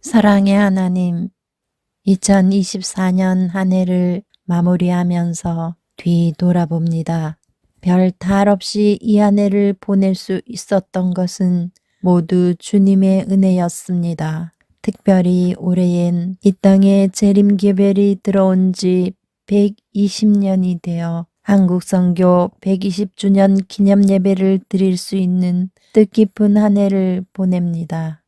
사랑의 하나님, 2024년 한 해를 마무리하면서 뒤돌아봅니다. 별 탈 없이 이 한 해를 보낼 수 있었던 것은 모두 주님의 은혜였습니다. 특별히 올해엔 이 땅에 재림개별이 들어온 지 120년이 되어 한국선교 120주년 기념예배를 드릴 수 있는 뜻깊은 한 해를 보냅니다.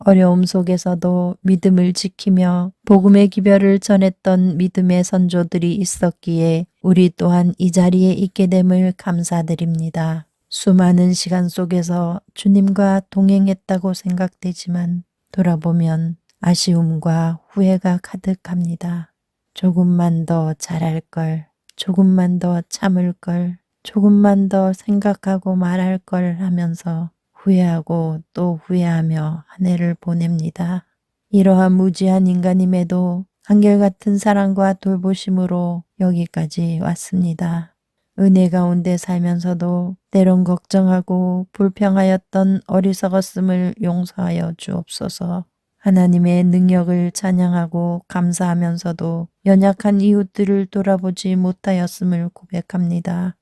어려움 속에서도 믿음을 지키며 복음의 기별을 전했던 믿음의 선조들이 있었기에 우리 또한 이 자리에 있게 됨을 감사드립니다. 수많은 시간 속에서 주님과 동행했다고 생각되지만 돌아보면 아쉬움과 후회가 가득합니다. 조금만 더 잘할 걸, 조금만 더 참을 걸, 조금만 더 생각하고 말할 걸 하면서 후회하고 또 후회하며 한 해를 보냅니다. 이러한 무지한 인간임에도 한결같은 사랑과 돌보심으로 여기까지 왔습니다. 은혜 가운데 살면서도 때론 걱정하고 불평하였던 어리석었음을 용서하여 주옵소서. 하나님의 능력을 찬양하고 감사하면서도 연약한 이웃들을 돌아보지 못하였음을 고백합니다.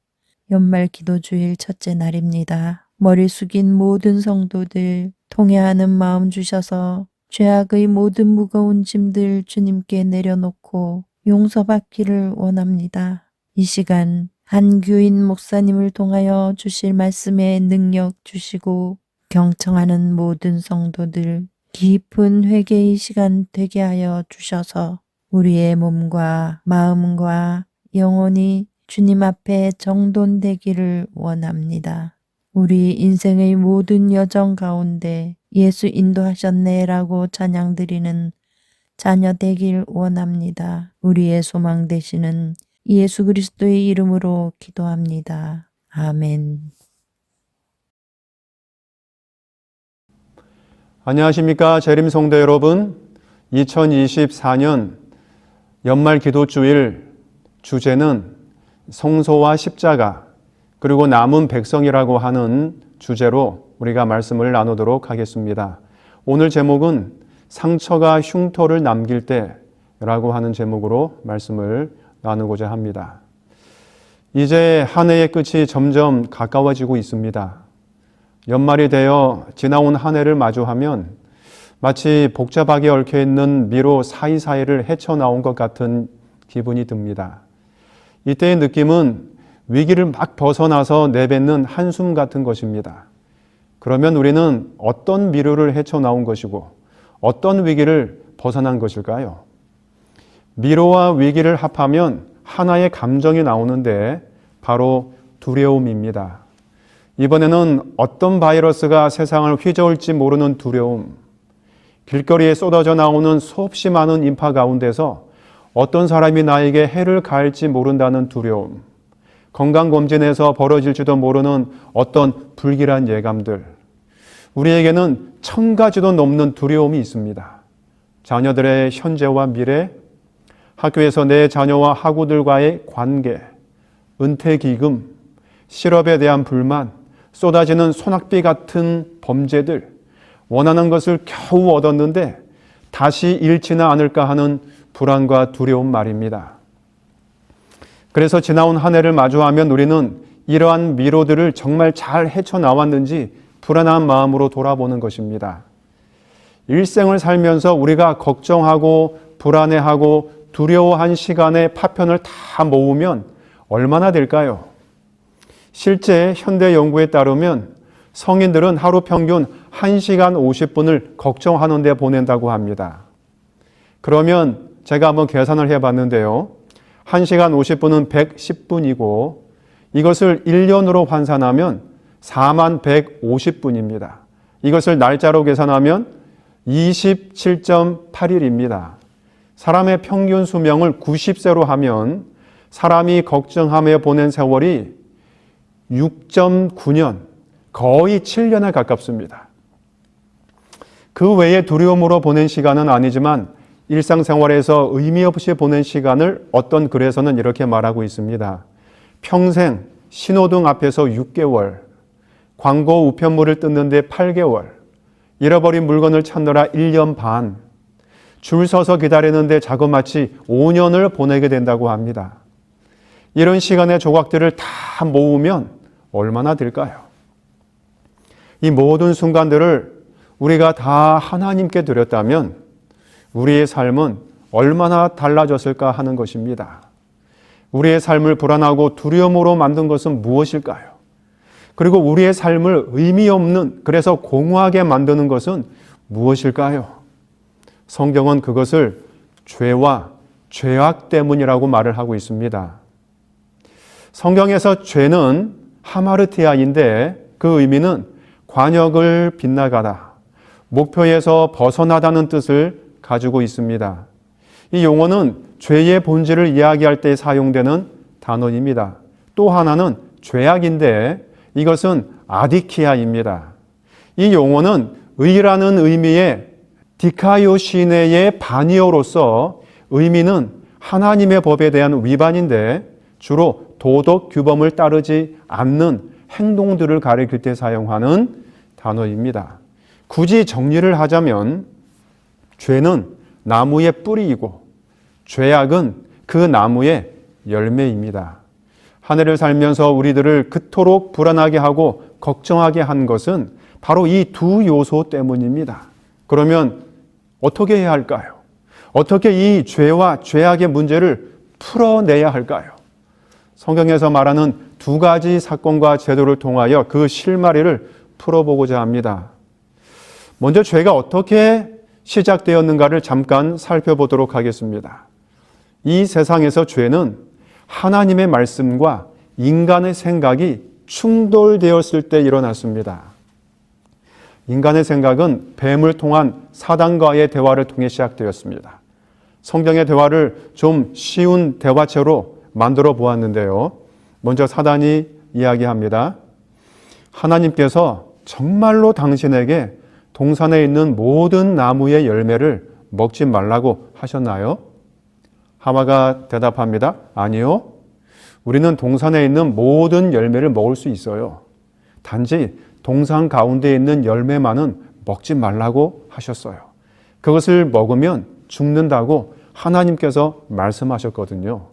연말 기도주일 첫째 날입니다. 머리 숙인 모든 성도들 통회하는 마음 주셔서 죄악의 모든 무거운 짐들 주님께 내려놓고 용서받기를 원합니다. 이 시간 한규인 목사님을 통하여 주실 말씀에 능력 주시고 경청하는 모든 성도들 깊은 회개의 시간 되게 하여 주셔서 우리의 몸과 마음과 영혼이 주님 앞에 정돈되기를 원합니다. 우리 인생의 모든 여정 가운데 예수 인도하셨네라고 찬양드리는 자녀 되길 원합니다. 우리의 소망 되시는 예수 그리스도의 이름으로 기도합니다. 아멘. 안녕하십니까 재림 성도 여러분. 2024년 연말 기도주일 주제는 성소와 십자가 그리고 남은 백성이라고 하는 주제로 우리가 말씀을 나누도록 하겠습니다. 오늘 제목은 상처가 흉터를 남길 때라고 하는 제목으로 말씀을 나누고자 합니다. 이제 한 해의 끝이 점점 가까워지고 있습니다. 연말이 되어 지나온 한 해를 마주하면 마치 복잡하게 얽혀있는 미로 사이사이를 헤쳐나온 것 같은 기분이 듭니다. 이때의 느낌은 위기를 막 벗어나서 내뱉는 한숨 같은 것입니다. 그러면 우리는 어떤 미로를 헤쳐나온 것이고 어떤 위기를 벗어난 것일까요? 미로와 위기를 합하면 하나의 감정이 나오는데 바로 두려움입니다. 이번에는 어떤 바이러스가 세상을 휘저을지 모르는 두려움, 길거리에 쏟아져 나오는 수없이 많은 인파 가운데서 어떤 사람이 나에게 해를 가할지 모른다는 두려움, 건강검진에서 벌어질지도 모르는 어떤 불길한 예감들, 우리에게는 1000가지도 넘는 두려움이 있습니다. 자녀들의 현재와 미래, 학교에서 내 자녀와 학우들과의 관계, 은퇴기금, 실업에 대한 불만, 쏟아지는 소낙비 같은 범죄들, 원하는 것을 겨우 얻었는데 다시 잃지는 않을까 하는 불안과 두려움 말입니다. 그래서 지나온 한 해를 마주하면 우리는 이러한 미로들을 정말 잘 헤쳐나왔는지 불안한 마음으로 돌아보는 것입니다. 일생을 살면서 우리가 걱정하고 불안해하고 두려워한 시간의 파편을 다 모으면 얼마나 될까요? 실제 현대 연구에 따르면 성인들은 하루 평균 1시간 50분을 걱정하는 데 보낸다고 합니다. 그러면 제가 한번 계산을 해봤는데요. 1시간 50분은 110분이고 이것을 1년으로 환산하면 4150분입니다. 이것을 날짜로 계산하면 27.8일입니다. 사람의 평균 수명을 90세로 하면 사람이 걱정하며 보낸 세월이 6.9년, 거의 7년에 가깝습니다. 그 외에 두려움으로 보낸 시간은 아니지만 일상생활에서 의미 없이 보낸 시간을 어떤 글에서는 이렇게 말하고 있습니다. 평생 신호등 앞에서 6개월, 광고 우편물을 뜯는데 8개월, 잃어버린 물건을 찾느라 1년 반, 줄 서서 기다리는데 자그마치 5년을 보내게 된다고 합니다. 이런 시간의 조각들을 다 모으면 얼마나 될까요? 이 모든 순간들을 우리가 다 하나님께 드렸다면 우리의 삶은 얼마나 달라졌을까 하는 것입니다. 우리의 삶을 불안하고 두려움으로 만든 것은 무엇일까요? 그리고 우리의 삶을 의미 없는, 그래서 공허하게 만드는 것은 무엇일까요? 성경은 그것을 죄와 죄악 때문이라고 말을 하고 있습니다. 성경에서 죄는 하마르티아인데 그 의미는 관역을 빗나가다, 목표에서 벗어나다는 뜻을 가지고 있습니다. 이 용어는 죄의 본질을 이야기할 때 사용되는 단어입니다. 또 하나는 죄악인데 이것은 아디키아입니다. 이 용어는 의라는 의미의 디카요시네의 반이어로서 의미는 하나님의 법에 대한 위반인데 주로 도덕 규범을 따르지 않는 행동들을 가리킬 때 사용하는 단어입니다. 굳이 정리를 하자면 죄는 나무의 뿌리이고 죄악은 그 나무의 열매입니다. 한 해를 살면서 우리들을 그토록 불안하게 하고 걱정하게 한 것은 바로 이 두 요소 때문입니다. 그러면 어떻게 해야 할까요? 어떻게 이 죄와 죄악의 문제를 풀어내야 할까요? 성경에서 말하는 두 가지 사건과 제도를 통하여 그 실마리를 풀어보고자 합니다. 먼저 죄가 어떻게 시작되었는가를 잠깐 살펴보도록 하겠습니다. 이 세상에서 죄는 하나님의 말씀과 인간의 생각이 충돌되었을 때 일어났습니다. 인간의 생각은 뱀을 통한 사단과의 대화를 통해 시작되었습니다. 성경의 대화를 좀 쉬운 대화체로 만들어 보았는데요. 먼저 사단이 이야기합니다. 하나님께서 정말로 당신에게 동산에 있는 모든 나무의 열매를 먹지 말라고 하셨나요? 하와가 대답합니다. 아니요. 우리는 동산에 있는 모든 열매를 먹을 수 있어요. 단지 동산 가운데 있는 열매만은 먹지 말라고 하셨어요. 그것을 먹으면 죽는다고 하나님께서 말씀하셨거든요.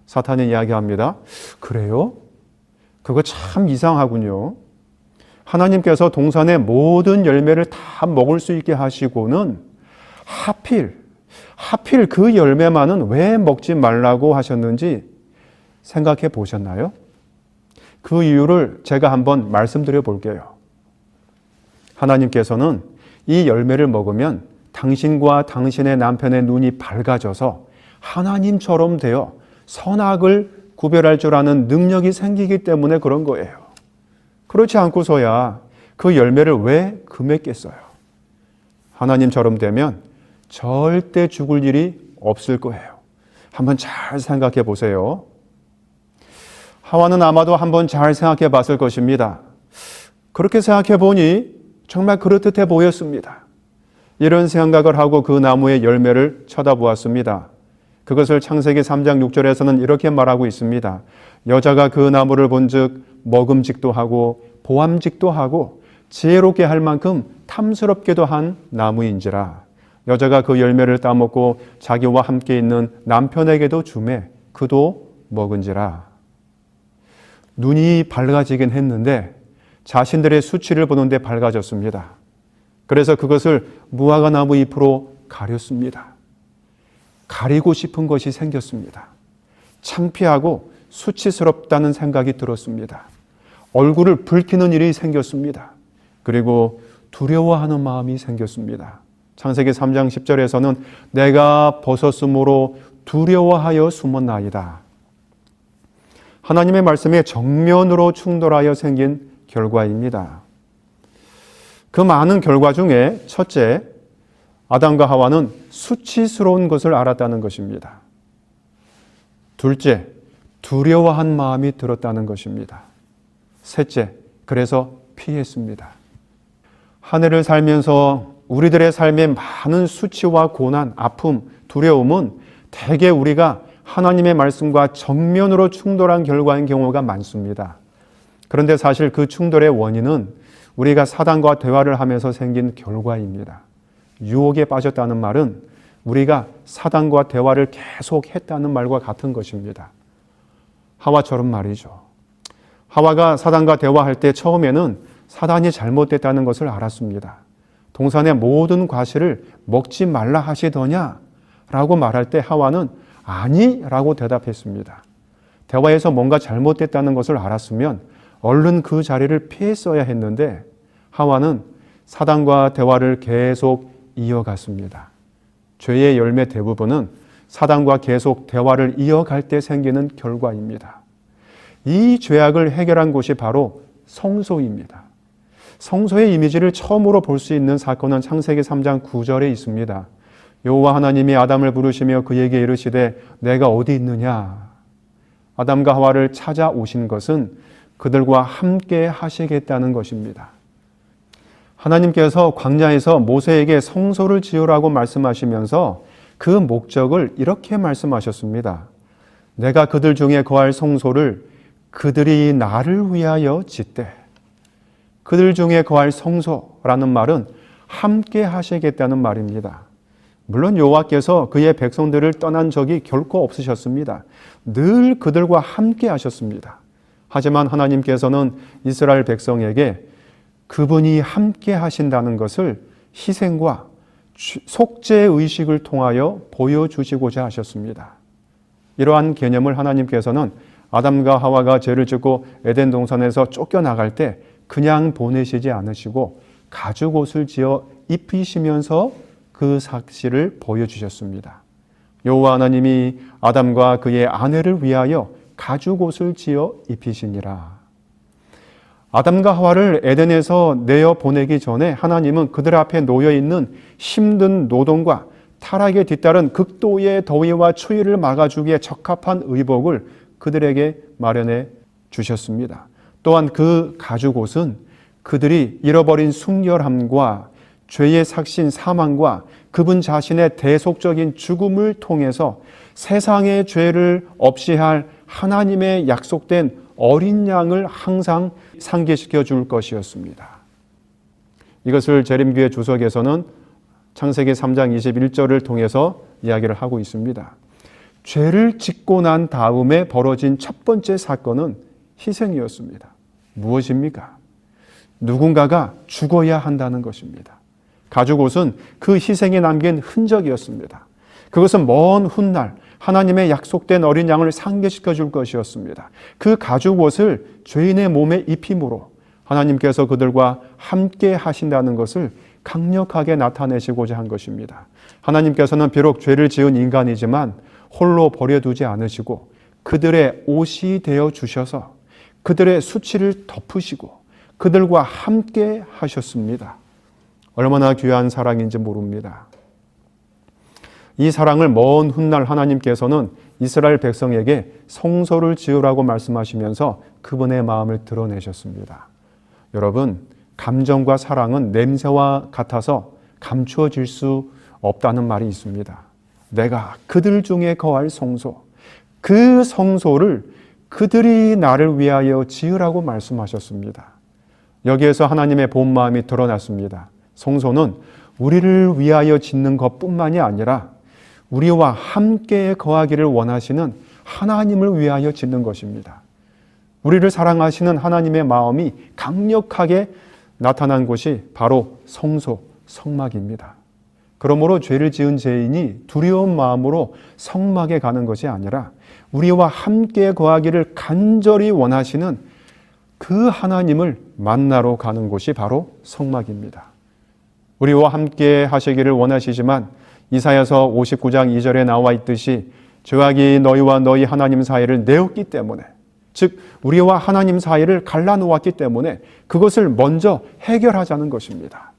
사탄이 이야기합니다. 그래요? 그거 참 이상하군요. 하나님께서 동산의 모든 열매를 다 먹을 수 있게 하시고는 하필 그 열매만은 왜 먹지 말라고 하셨는지 생각해 보셨나요? 그 이유를 제가 한번 말씀드려 볼게요. 하나님께서는 이 열매를 먹으면 당신과 당신의 남편의 눈이 밝아져서 하나님처럼 되어 선악을 구별할 줄 아는 능력이 생기기 때문에 그런 거예요. 그렇지 않고서야 그 열매를 왜 금했겠어요? 하나님처럼 되면 절대 죽을 일이 없을 거예요. 한번 잘 생각해 보세요. 하와는 아마도 한번 잘 생각해 봤을 것입니다. 그렇게 생각해 보니 정말 그렇듯해 보였습니다. 이런 생각을 하고 그 나무의 열매를 쳐다보았습니다. 그것을 창세기 3장 6절에서는 이렇게 말하고 있습니다. 여자가 그 나무를 본즉 먹음직도 하고 보암직도 하고 지혜롭게 할 만큼 탐스럽게도 한 나무인지라. 여자가 그 열매를 따먹고 자기와 함께 있는 남편에게도 주매 그도 먹은지라. 눈이 밝아지긴 했는데 자신들의 수치를 보는데 밝아졌습니다. 그래서 그것을 무화과 나무 잎으로 가렸습니다. 가리고 싶은 것이 생겼습니다. 창피하고 수치스럽다는 생각이 들었습니다. 얼굴을 붉히는 일이 생겼습니다. 그리고 두려워하는 마음이 생겼습니다. 창세기 3장 10절에서는 내가 벗었으므로 두려워하여 숨었나이다. 하나님의 말씀에 정면으로 충돌하여 생긴 결과입니다. 그 많은 결과 중에 첫째, 아담과 하와는 수치스러운 것을 알았다는 것입니다. 둘째, 두려워한 마음이 들었다는 것입니다. 셋째, 그래서 피했습니다. 한 해를 살면서 우리들의 삶에 많은 수치와 고난, 아픔, 두려움은 대개 우리가 하나님의 말씀과 정면으로 충돌한 결과인 경우가 많습니다. 그런데 사실 그 충돌의 원인은 우리가 사단과 대화를 하면서 생긴 결과입니다. 유혹에 빠졌다는 말은 우리가 사단과 대화를 계속 했다는 말과 같은 것입니다. 하와처럼 말이죠. 하와가 사단과 대화할 때 처음에는 사단이 잘못됐다는 것을 알았습니다. 동산의 모든 과실을 먹지 말라 하시더냐? 라고 말할 때 하와는 아니 라고 대답했습니다. 대화에서 뭔가 잘못됐다는 것을 알았으면 얼른 그 자리를 피했어야 했는데 하와는 사단과 대화를 계속 이어갔습니다. 죄의 열매 대부분은 사단과 계속 대화를 이어갈 때 생기는 결과입니다. 이 죄악을 해결한 곳이 바로 성소입니다. 성소의 이미지를 처음으로 볼 수 있는 사건은 창세기 3장 9절에 있습니다. 여호와 하나님이 아담을 부르시며 그에게 이르시되 내가 어디 있느냐? 아담과 하와를 찾아오신 것은 그들과 함께 하시겠다는 것입니다. 하나님께서 광야에서 모세에게 성소를 지으라고 말씀하시면서 그 목적을 이렇게 말씀하셨습니다. 내가 그들 중에 거할 성소를 그들이 나를 위하여 짓되. 그들 중에 거할 성소라는 말은 함께 하시겠다는 말입니다. 물론 여호와께서 그의 백성들을 떠난 적이 결코 없으셨습니다. 늘 그들과 함께 하셨습니다. 하지만 하나님께서는 이스라엘 백성에게 그분이 함께 하신다는 것을 희생과 속죄의식을 통하여 보여주시고자 하셨습니다. 이러한 개념을 하나님께서는 아담과 하와가 죄를 짓고 에덴 동산에서 쫓겨나갈 때 그냥 보내시지 않으시고 가죽옷을 지어 입히시면서 그 사실을 보여주셨습니다. 여호와 하나님이 아담과 그의 아내를 위하여 가죽옷을 지어 입히시니라. 아담과 하와를 에덴에서 내어 보내기 전에 하나님은 그들 앞에 놓여 있는 힘든 노동과 타락에 뒤따른 극도의 더위와 추위를 막아주기에 적합한 의복을 그들에게 마련해 주셨습니다. 또한 그 가죽옷은 그들이 잃어버린 순결함과 죄의 삭신 사망과 그분 자신의 대속적인 죽음을 통해서 세상의 죄를 없이 할 하나님의 약속된 어린 양을 항상 상기시켜 줄 것이었습니다. 이것을 재림교회 주석에서는 창세기 3장 21절을 통해서 이야기를 하고 있습니다. 죄를 짓고 난 다음에 벌어진 첫 번째 사건은 희생이었습니다. 무엇입니까? 누군가가 죽어야 한다는 것입니다. 가죽옷은 그 희생에 남긴 흔적이었습니다. 그것은 먼 훗날 하나님의 약속된 어린 양을 상기시켜 줄 것이었습니다. 그 가죽옷을 죄인의 몸에 입힘으로 하나님께서 그들과 함께 하신다는 것을 강력하게 나타내시고자 한 것입니다. 하나님께서는 비록 죄를 지은 인간이지만 홀로 버려두지 않으시고 그들의 옷이 되어 주셔서 그들의 수치를 덮으시고 그들과 함께 하셨습니다. 얼마나 귀한 사랑인지 모릅니다. 이 사랑을 먼 훗날 하나님께서는 이스라엘 백성에게 성소를 지으라고 말씀하시면서 그분의 마음을 드러내셨습니다. 여러분, 감정과 사랑은 냄새와 같아서 감추어질 수 없다는 말이 있습니다. 내가 그들 중에 거할 성소, 그 성소를 그들이 나를 위하여 지으라고 말씀하셨습니다. 여기에서 하나님의 본 마음이 드러났습니다. 성소는 우리를 위하여 짓는 것뿐만이 아니라 우리와 함께 거하기를 원하시는 하나님을 위하여 짓는 것입니다. 우리를 사랑하시는 하나님의 마음이 강력하게 나타난 곳이 바로 성소, 성막입니다. 그러므로 죄를 지은 죄인이 두려운 마음으로 성막에 가는 것이 아니라 우리와 함께 거하기를 간절히 원하시는 그 하나님을 만나러 가는 곳이 바로 성막입니다. 우리와 함께 하시기를 원하시지만 이사야서 59장 2절에 나와 있듯이 죄악이 너희와 너희 하나님 사이를 내었기 때문에 즉 우리와 하나님 사이를 갈라놓았기 때문에 그것을 먼저 해결하자는 것입니다.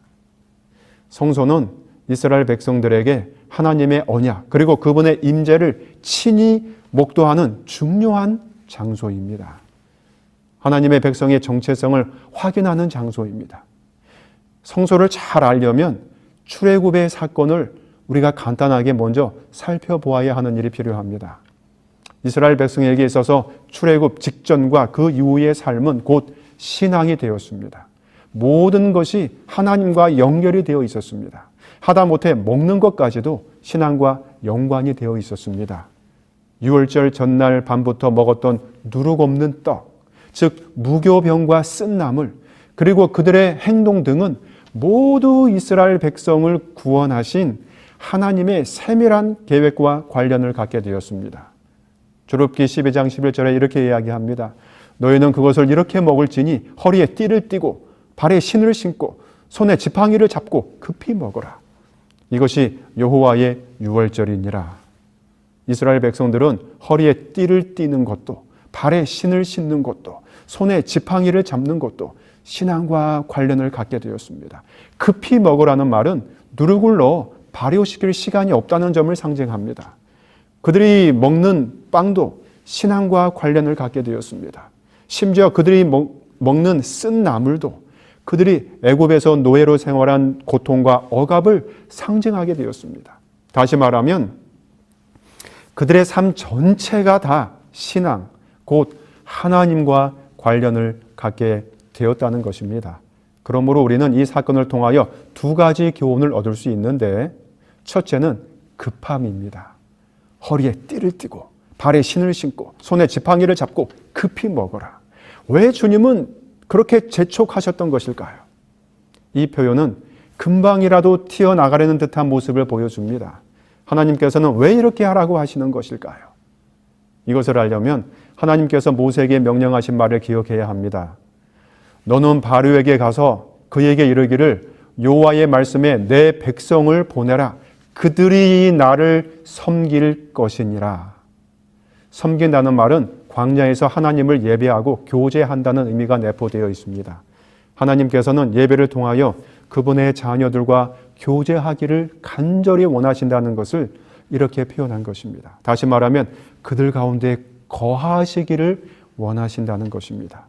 성소는 이스라엘 백성들에게 하나님의 언약 그리고 그분의 임재를 친히 목도하는 중요한 장소입니다. 하나님의 백성의 정체성을 확인하는 장소입니다. 성소를 잘 알려면 출애굽의 사건을 우리가 간단하게 먼저 살펴보아야 하는 일이 필요합니다. 이스라엘 백성에게 있어서 출애굽 직전과 그 이후의 삶은 곧 신앙이 되었습니다. 모든 것이 하나님과 연결이 되어 있었습니다. 하다못해 먹는 것까지도 신앙과 연관이 되어 있었습니다. 유월절 전날 밤부터 먹었던 누룩 없는 떡, 즉 무교병과 쓴 나물, 그리고 그들의 행동 등은 모두 이스라엘 백성을 구원하신 하나님의 세밀한 계획과 관련을 갖게 되었습니다. 출애굽기 12장 11절에 이렇게 이야기합니다. 너희는 그것을 이렇게 먹을지니 허리에 띠를 띠고 발에 신을 신고 손에 지팡이를 잡고 급히 먹어라. 이것이 여호와의 유월절이니라. 이스라엘 백성들은 허리에 띠를 띠는 것도 발에 신을 신는 것도 손에 지팡이를 잡는 것도 신앙과 관련을 갖게 되었습니다. 급히 먹으라는 말은 누룩을 넣어 발효시킬 시간이 없다는 점을 상징합니다. 그들이 먹는 빵도 신앙과 관련을 갖게 되었습니다. 심지어 그들이 먹는 쓴 나물도 그들이 애굽에서 노예로 생활한 고통과 억압을 상징하게 되었습니다. 다시 말하면 그들의 삶 전체가 다 신앙, 곧 하나님과 관련을 갖게 되었다는 것입니다. 그러므로 우리는 이 사건을 통하여 두 가지 교훈을 얻을 수 있는데, 첫째는 급함입니다. 허리에 띠를 띠고 발에 신을 신고 손에 지팡이를 잡고 급히 먹어라. 왜 주님은 그렇게 재촉하셨던 것일까요? 이 표현은 금방이라도 튀어나가려는 듯한 모습을 보여줍니다. 하나님께서는 왜 이렇게 하라고 하시는 것일까요? 이것을 알려면 하나님께서 모세에게 명령하신 말을 기억해야 합니다. 너는 바로에게 가서 그에게 이르기를 여호와의 말씀에 내 백성을 보내라. 그들이 나를 섬길 것이니라. 섬긴다는 말은 광야에서 하나님을 예배하고 교제한다는 의미가 내포되어 있습니다. 하나님께서는 예배를 통하여 그분의 자녀들과 교제하기를 간절히 원하신다는 것을 이렇게 표현한 것입니다. 다시 말하면 그들 가운데 거하시기를 원하신다는 것입니다.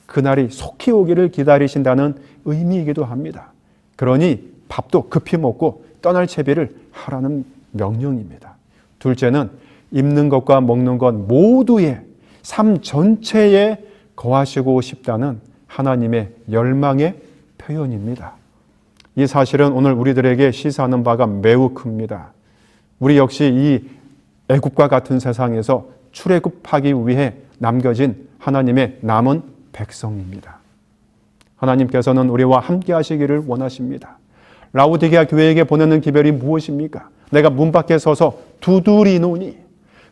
그날이 속히 오기를 기다리신다는 의미이기도 합니다. 그러니 밥도 급히 먹고 떠날 채비를 하라는 명령입니다. 둘째는 입는 것과 먹는 것 모두의 삶 전체에 거하시고 싶다는 하나님의 열망의 표현입니다. 이 사실은 오늘 우리들에게 시사하는 바가 매우 큽니다. 우리 역시 이 애굽과 같은 세상에서 출애굽하기 위해 남겨진 하나님의 남은 백성입니다. 하나님께서는 우리와 함께 하시기를 원하십니다. 라오디게아 교회에게 보내는 기별이 무엇입니까? 내가 문 밖에 서서 두드리노니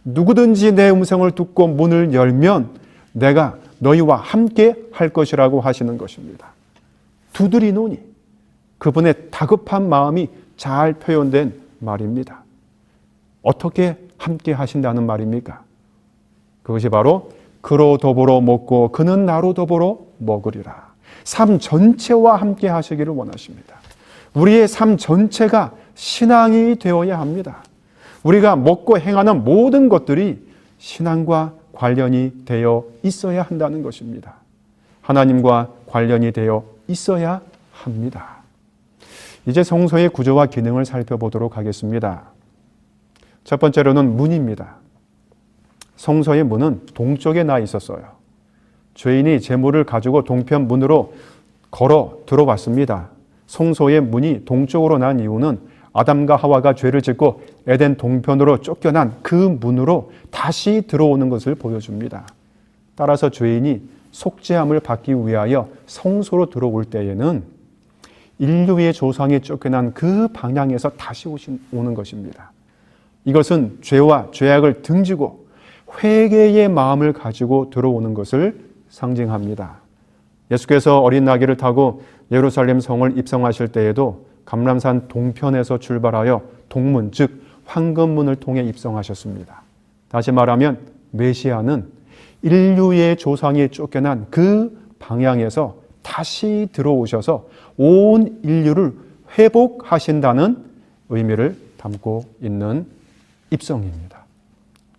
누구든지 내 음성을 듣고 문을 열면 내가 너희와 함께 할 것이라고 하시는 것입니다. 두드리노니 그분의 다급한 마음이 잘 표현된 말입니다. 어떻게 함께 하신다는 말입니까? 그것이 바로 그로 더불어 먹고 그는 나로 더불어 먹으리라. 삶 전체와 함께 하시기를 원하십니다. 우리의 삶 전체가 신앙이 되어야 합니다. 우리가 먹고 행하는 모든 것들이 신앙과 관련이 되어 있어야 한다는 것입니다. 하나님과 관련이 되어 있어야 합니다. 이제 성소의 구조와 기능을 살펴보도록 하겠습니다. 첫 번째로는 문입니다. 성소의 문은 동쪽에 나 있었어요. 죄인이 제물을 가지고 동편 문으로 걸어 들어왔습니다. 성소의 문이 동쪽으로 난 이유는 아담과 하와가 죄를 짓고 에덴 동편으로 쫓겨난 그 문으로 다시 들어오는 것을 보여줍니다. 따라서 죄인이 속죄함을 받기 위하여 성소로 들어올 때에는 인류의 조상이 쫓겨난 그 방향에서 다시 오는 것입니다. 이것은 죄와 죄악을 등지고 회개의 마음을 가지고 들어오는 것을 상징합니다. 예수께서 어린 나귀를 타고 예루살렘 성을 입성하실 때에도 감람산 동편에서 출발하여 동문, 즉 황금문을 통해 입성하셨습니다. 다시 말하면 메시아는 인류의 조상이 쫓겨난 그 방향에서 다시 들어오셔서 온 인류를 회복하신다는 의미를 담고 있는 입성입니다.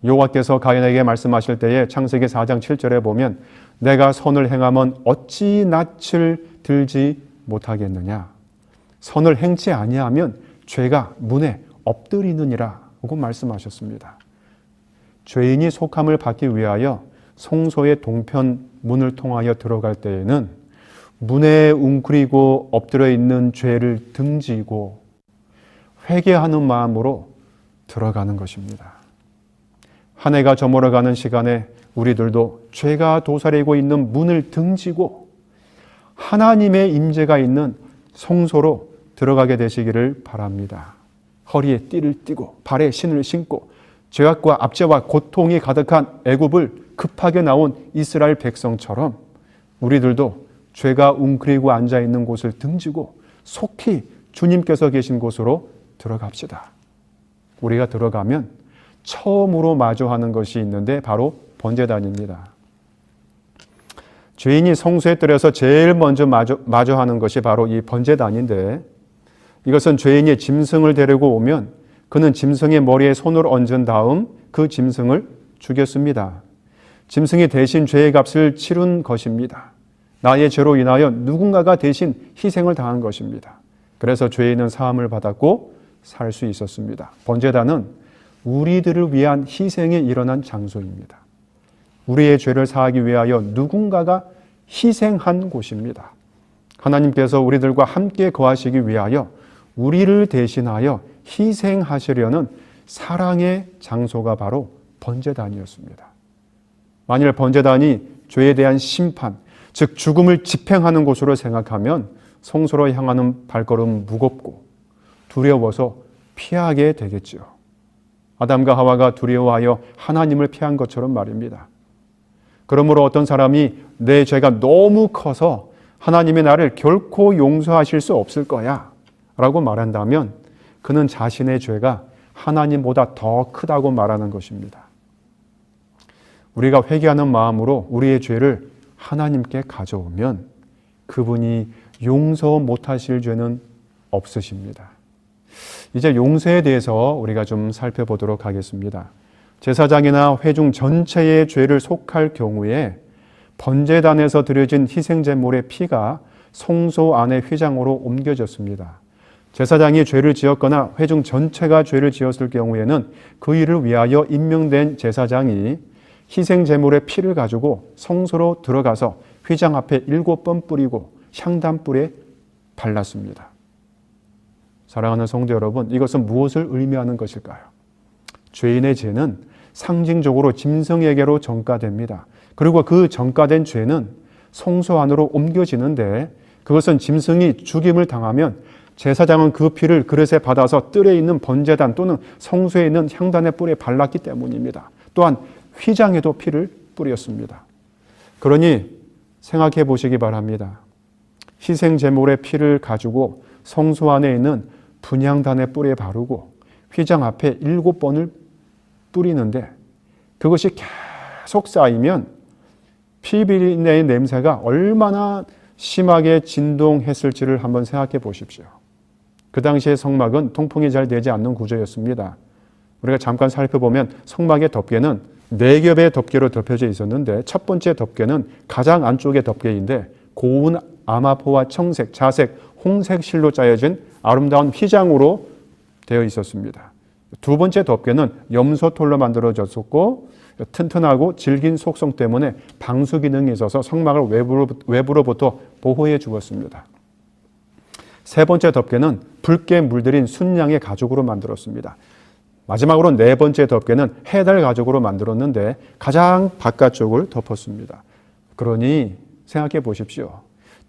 여호와께서 가인에게 말씀하실 때에 창세기 4장 7절에 보면 내가 선을 행하면 어찌 낯을 들지 못하겠느냐. 선을 행치 아니하면 죄가 문에 엎드리느니라 하고 말씀하셨습니다. 죄인이 속함을 받기 위하여 성소의 동편 문을 통하여 들어갈 때에는 문에 웅크리고 엎드려 있는 죄를 등지고 회개하는 마음으로 들어가는 것입니다. 한 해가 저물어가는 시간에 우리들도 죄가 도사리고 있는 문을 등지고 하나님의 임재가 있는 성소로 들어가게 되시기를 바랍니다. 허리에 띠를 띠고 발에 신을 신고 죄악과 압제와 고통이 가득한 애굽을 급하게 나온 이스라엘 백성처럼 우리들도 죄가 웅크리고 앉아있는 곳을 등지고 속히 주님께서 계신 곳으로 들어갑시다. 우리가 들어가면 처음으로 마주하는 것이 있는데 바로 번제단입니다. 죄인이 성소에 들어서 제일 먼저 마주하는 것이 바로 이 번제단인데 이것은 죄인이 짐승을 데리고 오면 그는 짐승의 머리에 손을 얹은 다음 그 짐승을 죽였습니다. 짐승이 대신 죄의 값을 치른 것입니다. 나의 죄로 인하여 누군가가 대신 희생을 당한 것입니다. 그래서 죄인은 사함을 받았고 살 수 있었습니다. 번제단은 우리들을 위한 희생이 일어난 장소입니다. 우리의 죄를 사하기 위하여 누군가가 희생한 곳입니다. 하나님께서 우리들과 함께 거하시기 위하여 우리를 대신하여 희생하시려는 사랑의 장소가 바로 번제단이었습니다. 만일 번제단이 죄에 대한 심판, 즉 죽음을 집행하는 곳으로 생각하면 성소로 향하는 발걸음 무겁고 두려워서 피하게 되겠죠. 아담과 하와가 두려워하여 하나님을 피한 것처럼 말입니다. 그러므로 어떤 사람이 내 죄가 너무 커서 하나님이 나를 결코 용서하실 수 없을 거야 라고 말한다면 그는 자신의 죄가 하나님보다 더 크다고 말하는 것입니다. 우리가 회개하는 마음으로 우리의 죄를 하나님께 가져오면 그분이 용서 못하실 죄는 없으십니다. 이제 용서에 대해서 우리가 좀 살펴보도록 하겠습니다. 제사장이나 회중 전체의 죄를 속할 경우에 번제단에서 드려진 희생제물의 피가 성소 안의 휘장으로 옮겨졌습니다. 제사장이 죄를 지었거나 회중 전체가 죄를 지었을 경우에는 그 일을 위하여 임명된 제사장이 희생제물의 피를 가지고 성소로 들어가서 휘장 앞에 7번 뿌리고 향단불에 발랐습니다. 사랑하는 성도 여러분, 이것은 무엇을 의미하는 것일까요? 죄인의 죄는 상징적으로 짐승에게로 전가됩니다. 그리고 그 전가된 죄는 성소 안으로 옮겨지는데 그것은 짐승이 죽임을 당하면 제사장은 그 피를 그릇에 받아서 뜰에 있는 번제단 또는 성소에 있는 향단의 뿔에 발랐기 때문입니다. 또한 휘장에도 피를 뿌렸습니다. 그러니 생각해 보시기 바랍니다. 희생제물의 피를 가지고 성소 안에 있는 분향단의 뿔에 바르고 휘장 앞에 7번을 뿌리는데 그것이 계속 쌓이면 피비린내의 냄새가 얼마나 심하게 진동했을지를 한번 생각해 보십시오. 그 당시의 성막은 통풍이 잘 되지 않는 구조였습니다. 우리가 잠깐 살펴보면 성막의 덮개는 4겹의 덮개로 덮여져 있었는데 첫 번째 덮개는 가장 안쪽의 덮개인데 고운 아마포와 청색, 자색, 홍색 실로 짜여진 아름다운 휘장으로 되어 있었습니다. 두 번째 덮개는 염소털로 만들어졌었고 튼튼하고 질긴 속성 때문에 방수 기능이 있어서 성막을 외부로부터 보호해 주었습니다. 세 번째 덮개는 붉게 물들인 순양의 가죽으로 만들었습니다. 마지막으로 네 번째 덮개는 해달 가죽으로 만들었는데 가장 바깥쪽을 덮었습니다. 그러니 생각해 보십시오.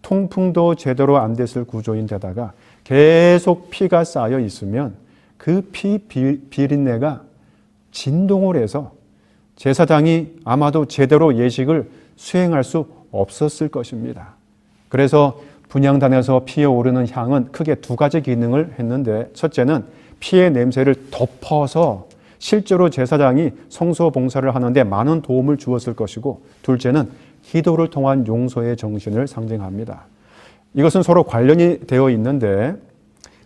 통풍도 제대로 안 됐을 구조인데다가 계속 피가 쌓여 있으면 그 피 비린내가 진동을 해서 제사장이 아마도 제대로 예식을 수행할 수 없었을 것입니다. 그래서 분향단에서 피에 오르는 향은 크게 2가지 기능을 했는데 첫째는 피의 냄새를 덮어서 실제로 제사장이 성소 봉사를 하는데 많은 도움을 주었을 것이고, 둘째는 기도를 통한 용서의 정신을 상징합니다. 이것은 서로 관련이 되어 있는데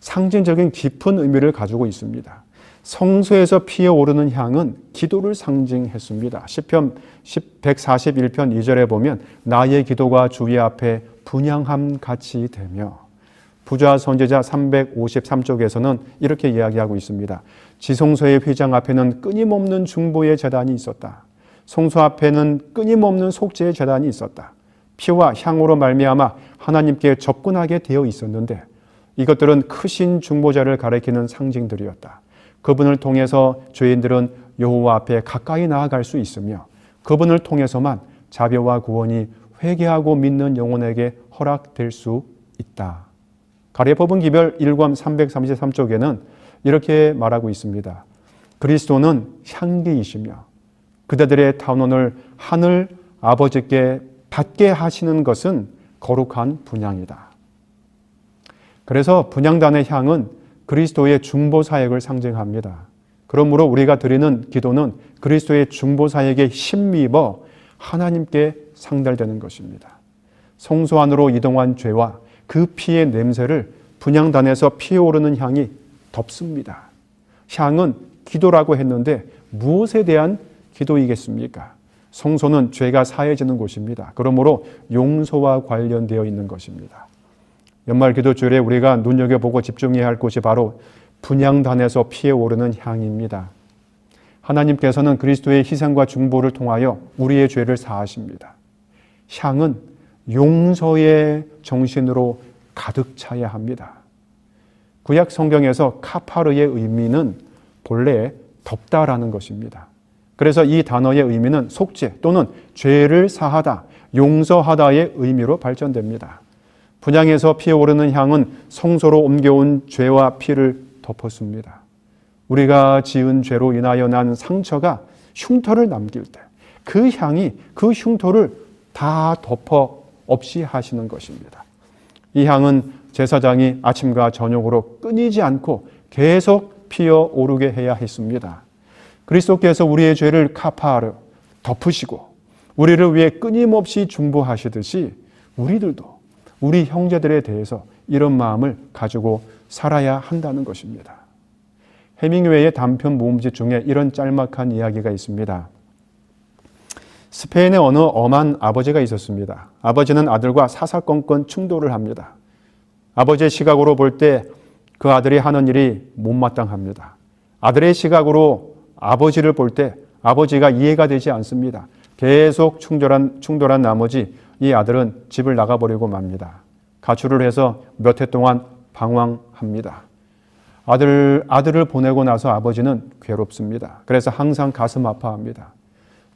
상징적인 깊은 의미를 가지고 있습니다. 성소에서 피어오르는 향은 기도를 상징했습니다. 시편 141편 2절에 보면 나의 기도가 주의 앞에 분향함 같이 되며, 부좌 선지자 353쪽에서는 이렇게 이야기하고 있습니다. 지성소의 휘장 앞에는 끊임없는 중보의 제단이 있었다. 성소 앞에는 끊임없는 속죄의 제단이 있었다. 피와 향으로 말미암아 하나님께 접근하게 되어 있었는데 이것들은 크신 중보자를 가리키는 상징들이었다. 그분을 통해서 죄인들은 여호와 앞에 가까이 나아갈 수 있으며 그분을 통해서만 자비와 구원이 회개하고 믿는 영혼에게 허락될 수 있다. 가랴 법은 기별 1권 333쪽에는 이렇게 말하고 있습니다. 그리스도는 향기이시며 그대들의 탄원을 하늘 아버지께 받게 하시는 것은 거룩한 분향이다. 그래서 분향단의 향은 그리스도의 중보 사역을 상징합니다. 그러므로 우리가 드리는 기도는 그리스도의 중보 사역에 힘입어 하나님께 상달되는 것입니다. 성소 안으로 이동한 죄와 그 피의 냄새를 분향단에서 피어오르는 향이 덮습니다. 향은 기도라고 했는데 무엇에 대한 기도이겠습니까? 성소는 죄가 사해지는 곳입니다. 그러므로 용서와 관련되어 있는 것입니다. 연말 기도주일에 우리가 눈여겨보고 집중해야 할 곳이 바로 분향단에서 피어오르는 향입니다. 하나님께서는 그리스도의 희생과 중보를 통하여 우리의 죄를 사하십니다. 향은 용서의 정신으로 가득 차야 합니다. 구약 성경에서 카파르의 의미는 본래 덮다라는 것입니다. 그래서 이 단어의 의미는 속죄 또는 죄를 사하다, 용서하다의 의미로 발전됩니다. 분향에서 피어오르는 향은 성소로 옮겨온 죄와 피를 덮었습니다. 우리가 지은 죄로 인하여 난 상처가 흉터를 남길 때 그 향이 그 흉터를 다 덮어 없이 하시는 것입니다. 이 향은 제사장이 아침과 저녁으로 끊이지 않고 계속 피어오르게 해야 했습니다. 그리스도께서 우리의 죄를 카파르 덮으시고 우리를 위해 끊임없이 중보하시듯이 우리들도 우리 형제들에 대해서 이런 마음을 가지고 살아야 한다는 것입니다. 해밍웨이의 단편 모음집 중에 이런 짤막한 이야기가 있습니다. 스페인에 어느 엄한 아버지가 있었습니다. 아버지는 아들과 사사건건 충돌을 합니다. 아버지의 시각으로 볼 때 그 아들이 하는 일이 못마땅합니다. 아들의 시각으로 아버지를 볼 때 아버지가 이해가 되지 않습니다. 계속 충돌한 나머지 이 아들은 집을 나가버리고 맙니다. 가출을 해서 몇 해 동안 방황합니다. 아들을 보내고 나서 아버지는 괴롭습니다. 그래서 항상 가슴 아파합니다.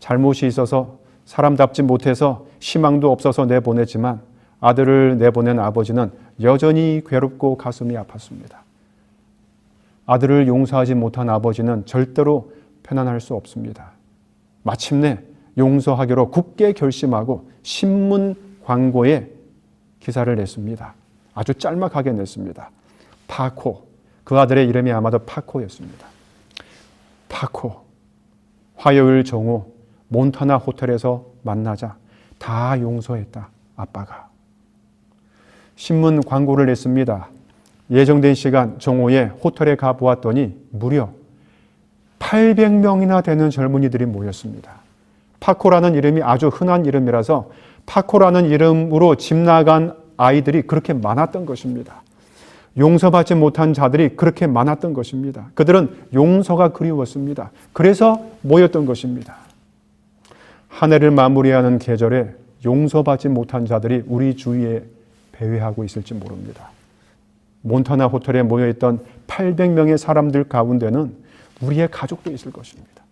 잘못이 있어서 사람답지 못해서 희망도 없어서 내보냈지만 아들을 내보낸 아버지는 여전히 괴롭고 가슴이 아팠습니다. 아들을 용서하지 못한 아버지는 절대로 편안할 수 없습니다. 마침내 용서하기로 굳게 결심하고 신문 광고에 기사를 냈습니다. 아주 짤막하게 냈습니다. 파코, 그 아들의 이름이 아마도 파코였습니다. 파코, 화요일 정오 몬타나 호텔에서 만나자 다 용서했다, 아빠가. 신문 광고를 냈습니다. 예정된 시간 정오에 호텔에 가보았더니 무려 800명이나 되는 젊은이들이 모였습니다. 파코라는 이름이 아주 흔한 이름이라서 파코라는 이름으로 집 나간 아이들이 그렇게 많았던 것입니다. 용서받지 못한 자들이 그렇게 많았던 것입니다. 그들은 용서가 그리웠습니다. 그래서 모였던 것입니다. 한 해를 마무리하는 계절에 용서받지 못한 자들이 우리 주위에 배회하고 있을지 모릅니다. 몬타나 호텔에 모여있던 800명의 사람들 가운데는 우리의 가족도 있을 것입니다.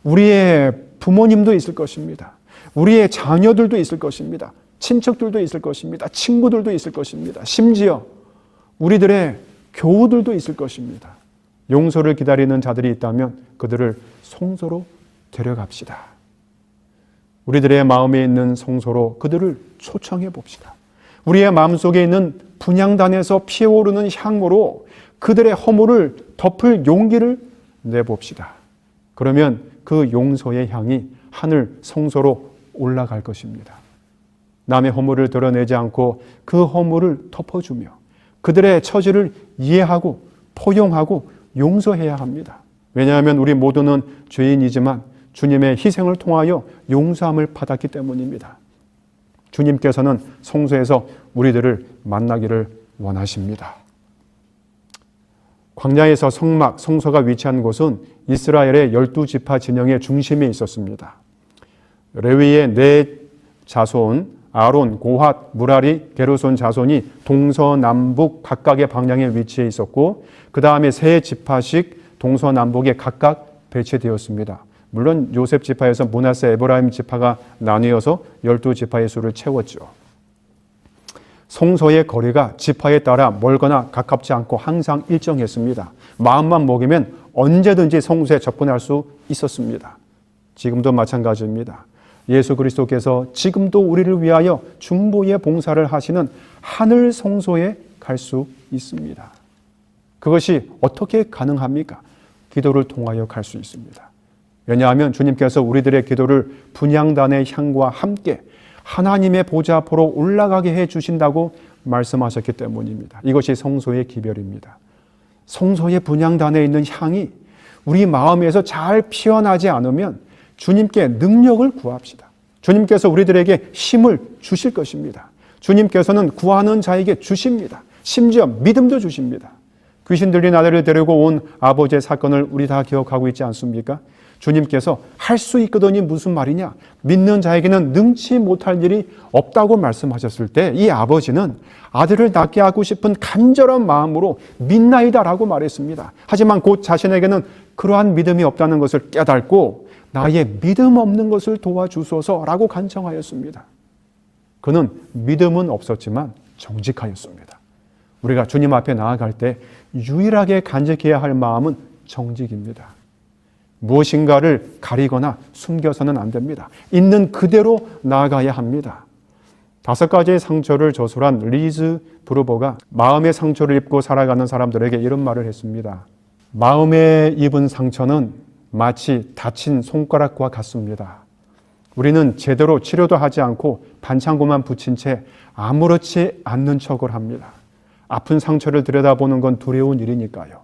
우리의 부모님도 있을 것입니다. 우리의 자녀들도 있을 것입니다. 친척들도 있을 것입니다. 친구들도 있을 것입니다. 심지어 우리들의 교우들도 있을 것입니다. 용서를 기다리는 자들이 있다면 그들을 성소로 데려갑시다. 우리들의 마음에 있는 성소로 그들을 초청해 봅시다. 우리의 마음속에 있는 분향단에서 피어오르는 향으로 그들의 허물을 덮을 용기를 내봅시다. 그러면 그 용서의 향이 하늘 성소로 올라갈 것입니다. 남의 허물을 드러내지 않고 그 허물을 덮어주며 그들의 처지를 이해하고 포용하고 용서해야 합니다. 왜냐하면 우리 모두는 죄인이지만 주님의 희생을 통하여 용서함을 받았기 때문입니다. 주님께서는 성소에서 우리들을 만나기를 원하십니다. 광야에서 성소가 위치한 곳은 이스라엘의 12지파 진영의 중심에 있었습니다. 레위의 네 자손 아론, 고핫, 무라리, 게르손 자손이 동서남북 각각의 방향에 위치해 있었고 그 다음에 세 지파씩 동서남북에 각각 배치되었습니다. 물론 요셉 지파에서 므낫세, 에브라임 지파가 나뉘어서 12지파의 수를 채웠죠. 성소의 거리가 지파에 따라 멀거나 가깝지 않고 항상 일정했습니다. 마음만 먹이면 언제든지 성소에 접근할 수 있었습니다. 지금도 마찬가지입니다. 예수 그리스도께서 지금도 우리를 위하여 중보의 봉사를 하시는 하늘 성소에 갈 수 있습니다. 그것이 어떻게 가능합니까? 기도를 통하여 갈 수 있습니다. 왜냐하면 주님께서 우리들의 기도를 분향단의 향과 함께 하나님의 보좌 앞으로 올라가게 해 주신다고 말씀하셨기 때문입니다. 이것이 성소의 기별입니다. 성소의 분향단에 있는 향이 우리 마음에서 잘 피어나지 않으면 주님께 능력을 구합시다. 주님께서 우리들에게 힘을 주실 것입니다. 주님께서는 구하는 자에게 주십니다. 심지어 믿음도 주십니다. 귀신 들린 아들을 데리고 온 아버지의 사건을 우리 다 기억하고 있지 않습니까? 주님께서 할 수 있거든이 무슨 말이냐? 믿는 자에게는 능치 못할 일이 없다고 말씀하셨을 때 이 아버지는 아들을 낳게 하고 싶은 간절한 마음으로 믿나이다라고 말했습니다. 하지만 곧 자신에게는 그러한 믿음이 없다는 것을 깨닫고 나의 믿음 없는 것을 도와주소서라고 간청하였습니다. 그는 믿음은 없었지만 정직하였습니다. 우리가 주님 앞에 나아갈 때 유일하게 간직해야 할 마음은 정직입니다. 무엇인가를 가리거나 숨겨서는 안 됩니다. 있는 그대로 나아가야 합니다. 5가지의 상처를 저술한 리즈 브루버가 마음의 상처를 입고 살아가는 사람들에게 이런 말을 했습니다. 마음에 입은 상처는 마치 다친 손가락과 같습니다. 우리는 제대로 치료도 하지 않고 반창고만 붙인 채 아무렇지 않는 척을 합니다. 아픈 상처를 들여다보는 건 두려운 일이니까요.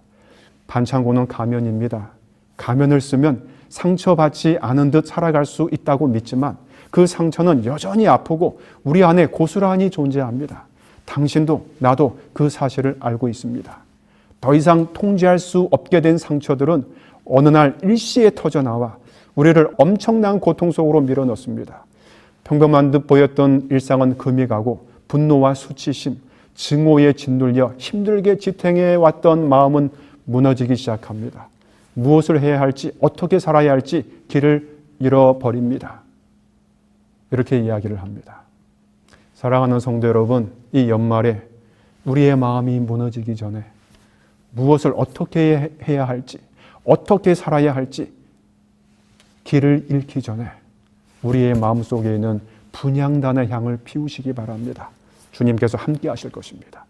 반창고는 가면입니다. 가면을 쓰면 상처받지 않은 듯 살아갈 수 있다고 믿지만 그 상처는 여전히 아프고 우리 안에 고스란히 존재합니다. 당신도 나도 그 사실을 알고 있습니다. 더 이상 통제할 수 없게 된 상처들은 어느 날 일시에 터져나와 우리를 엄청난 고통 속으로 밀어넣습니다. 평범한 듯 보였던 일상은 금이 가고 분노와 수치심, 증오에 짓눌려 힘들게 지탱해 왔던 마음은 무너지기 시작합니다. 무엇을 해야 할지, 어떻게 살아야 할지 길을 잃어버립니다. 이렇게 이야기를 합니다. 사랑하는 성도 여러분, 이 연말에 우리의 마음이 무너지기 전에 무엇을 어떻게 해야 할지, 어떻게 살아야 할지 길을 잃기 전에 우리의 마음속에 있는 분향단의 향을 피우시기 바랍니다. 주님께서 함께 하실 것입니다.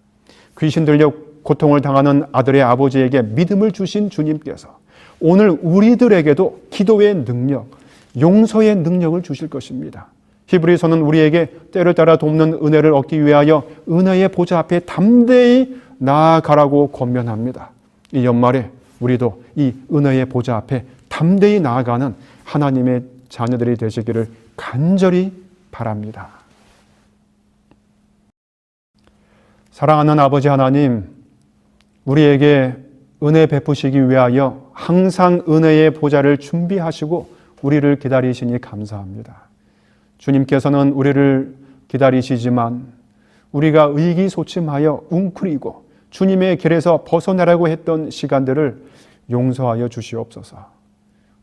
귀신 들려 고통을 당하는 아들의 아버지에게 믿음을 주신 주님께서 오늘 우리들에게도 기도의 능력, 용서의 능력을 주실 것입니다. 히브리서는 우리에게 때를 따라 돕는 은혜를 얻기 위하여 은혜의 보좌 앞에 담대히 나아가라고 권면합니다. 이 연말에 우리도 이 은혜의 보좌 앞에 담대히 나아가는 하나님의 자녀들이 되시기를 간절히 바랍니다. 사랑하는 아버지 하나님, 우리에게 은혜 베푸시기 위하여 항상 은혜의 보좌를 준비하시고 우리를 기다리시니 감사합니다. 주님께서는 우리를 기다리시지만 우리가 의기소침하여 웅크리고 주님의 길에서 벗어나려고 했던 시간들을 용서하여 주시옵소서.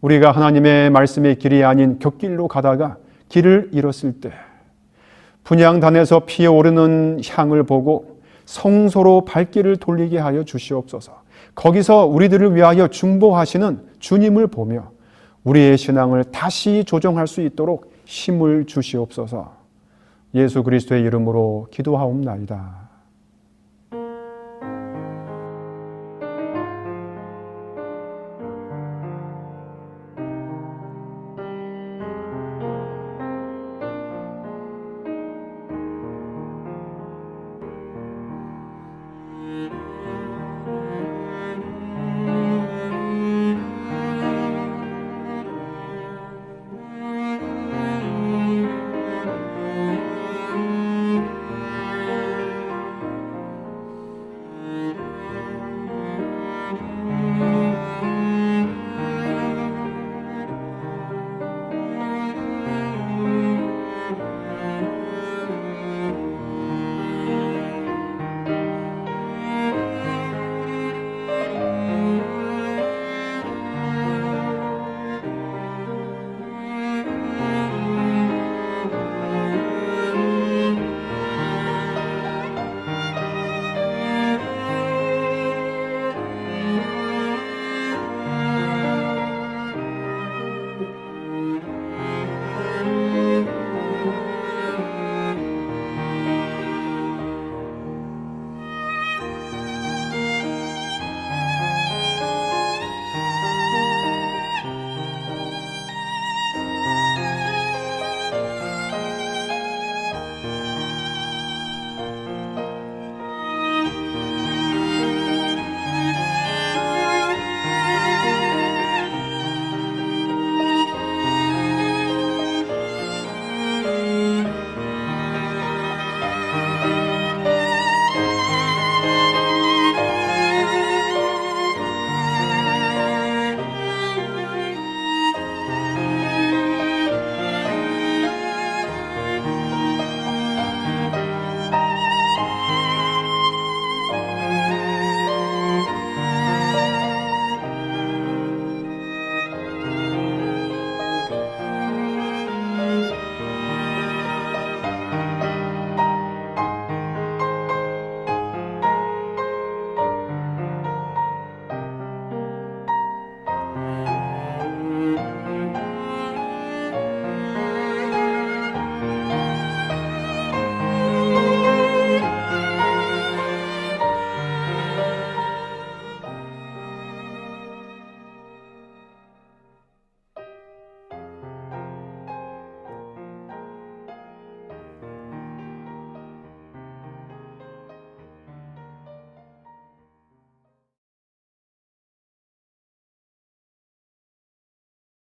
우리가 하나님의 말씀의 길이 아닌 곁길로 가다가 길을 잃었을 때 분향단에서 피어오르는 향을 보고 성소로 발길을 돌리게 하여 주시옵소서. 거기서 우리들을 위하여 중보하시는 주님을 보며 우리의 신앙을 다시 조정할 수 있도록 힘을 주시옵소서. 예수 그리스도의 이름으로 기도하옵나이다.